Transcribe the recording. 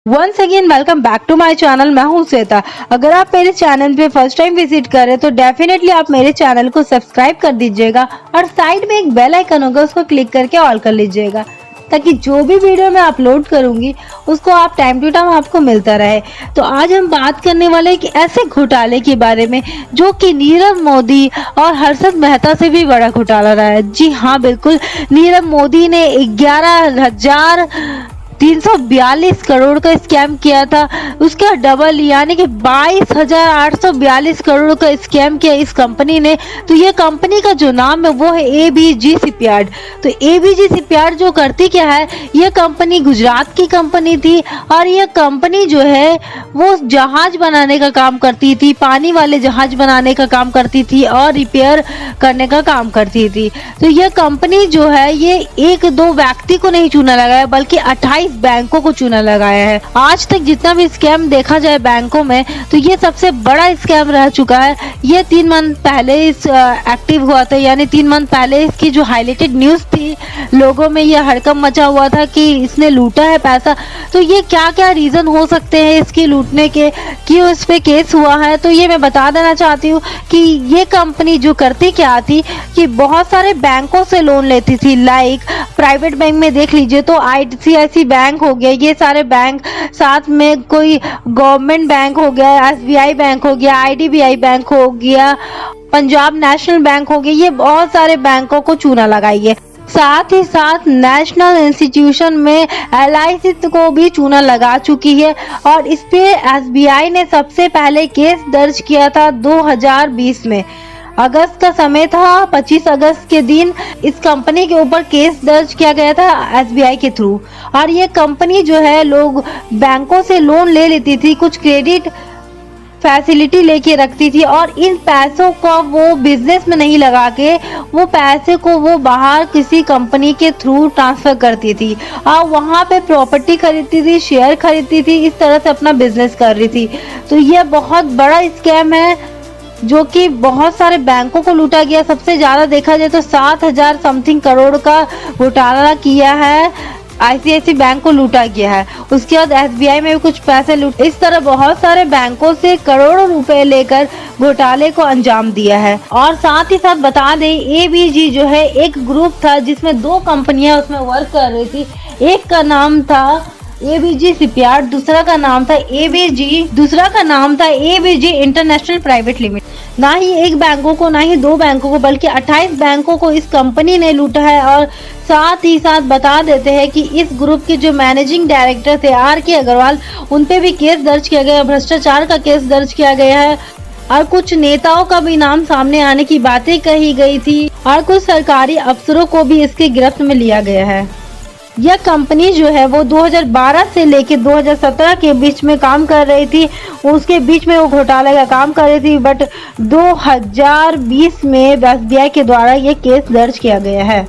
Once again welcome back to my channel. मैं हूं श्वेता। अगर आप मेरे चैनल पे फर्स्ट टाइम विजिट कर रहे हैं तो डेफिनेटली आप मेरे चैनल को सब्सक्राइब कर दीजिएगा और साइड में एक बेल आइकन होगा, उसको क्लिक करके ऑल कर लीजिएगा ताकि जो भी वीडियो मैं अपलोड करूंगी उसको आप टाइम टू टाइम आपको मिलता रहे। तो आज हम बात करने वाले एक ऐसे घोटाले के बारे में जो कि नीरव मोदी और हर्षद मेहता से भी बड़ा घोटाला रहा है। जी हाँ, बिल्कुल। नीरव मोदी ने 11,342 करोड़ का स्कैम किया था, उसका डबल यानी कि 22,842 करोड़ का स्कैम किया इस कंपनी ने। तो ये कंपनी का जो नाम है वो है एबीजी शिपयार्ड। तो एबीजी शिपयार्ड जो करती क्या है, ये कंपनी गुजरात की कंपनी थी और ये कंपनी जो है वो जहाज बनाने का काम करती थी, पानी वाले जहाज बनाने का काम करती थी और रिपेयर करने का काम करती थी। तो ये कंपनी जो है ये एक दो व्यक्ति को नहीं चुना लगाया बल्कि 28 बैंकों को चुना लगाया है। आज तक जितना भी स्कैम देखा जाए बैंकों में तो ये सबसे बड़ा स्कैम रह चुका है। ये 3 मंथ पहले इस एक्टिव हुआ था, यानी 3 मंथ पहले इसकी जो हाईलाइटेड न्यूज थी, लोगों में ये हड़कंप मचा हुआ था कि इसने लूटा है पैसा। तो ये क्या क्या रीजन हो सकते हैं इसके लूटने के, क्यों इस पे केस हुआ है, तो ये मैं बता देना चाहती हूँ कि ये कंपनी जो करती क्या थी कि बहुत सारे बैंकों से लोन लेती थी। लाइक प्राइवेट बैंक में देख लीजिए तो ICICI बैंक हो गया, ये सारे बैंक, साथ में कोई गवर्नमेंट बैंक हो गया, SBI बैंक हो गया, IDBI बैंक हो गया, पंजाब नेशनल बैंक हो गया, ये बहुत सारे बैंकों को चूना लगाई है। साथ ही साथ नेशनल इंस्टीट्यूशन में LIC को भी चूना लगा चुकी है और इस पे SBI ने सबसे पहले केस दर्ज किया था 2020 में। अगस्त का समय था, 25 अगस्त के दिन इस कंपनी के ऊपर केस दर्ज किया गया था SBI के थ्रू। और ये कंपनी जो है लोग बैंकों से लोन ले लेती थी, कुछ क्रेडिट फैसिलिटी लेके रखती थी और इन पैसों का वो बिजनेस में नहीं लगा के वो पैसे को वो बाहर किसी कंपनी के थ्रू ट्रांसफर करती थी और वहाँ पे प्रॉपर्टी खरीदती थी, शेयर खरीदती थी, इस तरह से अपना बिजनेस कर रही थी। तो ये बहुत बड़ा स्कैम है जो कि बहुत सारे बैंकों को लूटा गया। सबसे ज्यादा देखा जाए तो 7,000 समथिंग करोड़ का घोटाला किया है, ICICI बैंक को लूटा गया है। उसके बाद SBI में भी कुछ पैसे लूट, इस तरह बहुत सारे बैंकों से करोड़ों रुपए लेकर घोटाले को अंजाम दिया है। और साथ ही साथ बता दें ABG जो है एक ग्रुप था जिसमें 2 कंपनियां उसमें वर्क कर रही थी। एक का नाम था एबीजी शिपयार्ड, दूसरा का नाम था एबीजी इंटरनेशनल प्राइवेट लिमिटेड। ना ही एक बैंकों को, ना ही 2 बैंकों को, बल्कि 28 बैंकों को इस कंपनी ने लूटा है। और साथ ही साथ बता देते हैं कि इस ग्रुप के जो मैनेजिंग डायरेक्टर थे RK अग्रवाल, उन पे भी केस दर्ज किया गया, भ्रष्टाचार का केस दर्ज किया गया है और कुछ नेताओं का भी नाम सामने आने की बातें कही गई थी और कुछ सरकारी अफसरों को भी इसके गिरफ्त में लिया गया है। यह कंपनी जो है वो 2012 से लेके 2017 के बीच में काम कर रही थी, उसके बीच में वो घोटाले का काम कर रही थी, बट 2020 में SBI के द्वारा ये केस दर्ज किया गया है।